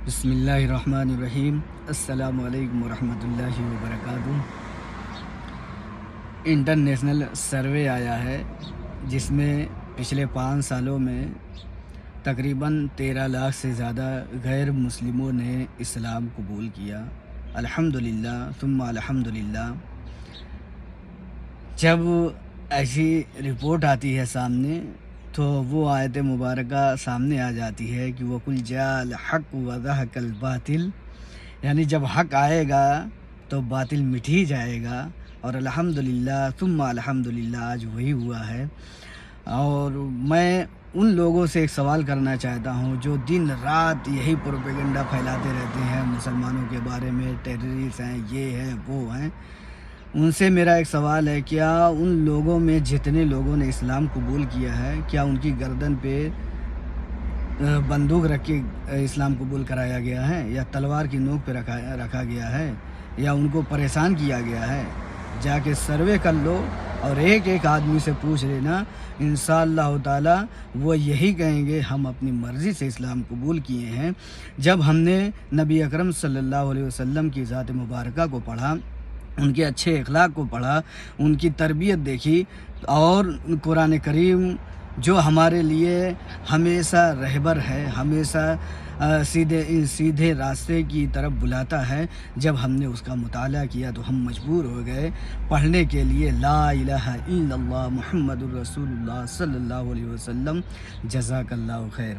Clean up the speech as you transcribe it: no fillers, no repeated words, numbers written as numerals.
بسم اللہ الرحمن الرحیم۔ السلام علیکم ورحمۃ اللہ وبرکاتہ۔ انٹرنیشنل سروے آیا ہے جس میں پچھلے 5 سالوں میں تقریباً 13 لاکھ سے زیادہ غیر مسلموں نے اسلام قبول کیا۔ الحمدللہ ثم الحمدللہ۔ جب ایسی رپورٹ آتی ہے سامنے تو وہ آیت مبارکہ سامنے آ جاتی ہے کہ وَقُلْ جَاءَ الْحَقُّ وَزَهَقَ الْبَاطِلُ، یعنی جب حق آئے گا تو باطل مٹ ہی جائے گا۔ اور الحمدللہ ثم الحمدللہ آج وہی ہوا ہے۔ اور میں ان لوگوں سے ایک سوال کرنا چاہتا ہوں جو دن رات یہی پروپیگنڈا پھیلاتے رہتے ہیں مسلمانوں کے بارے میں، ٹیررسٹ ہیں، یہ ہیں، وہ ہیں۔ ان سے میرا ایک سوال ہے، کیا ان لوگوں میں جتنے لوگوں نے اسلام قبول کیا ہے، کیا ان کی گردن پہ بندوق رکھ کے اسلام قبول کرایا گیا ہے، یا تلوار کی نوک پہ رکھا گیا ہے، یا ان کو پریشان کیا گیا ہے؟ جا کے سروے کر لو اور ایک ایک آدمی سے پوچھ لینا، انشاءاللہ تعالی وہ یہی کہیں گے ہم اپنی مرضی سے اسلام قبول کیے ہیں۔ جب ہم نے نبی اکرم صلی اللہ علیہ وسلم کی ذات مبارکہ کو پڑھا، ان کے اچھے اخلاق کو پڑھا، ان کی تربیت دیکھی، اور قرآن کریم جو ہمارے لیے ہمیشہ رہبر ہے، ہمیشہ سیدھے راستے کی طرف بلاتا ہے، جب ہم نے اس کا مطالعہ کیا تو ہم مجبور ہو گئے پڑھنے کے لیے لا الہ الا اللہ محمد الرسول اللہ صلی اللہ علیہ وسلم۔ جزاک اللہ خیر۔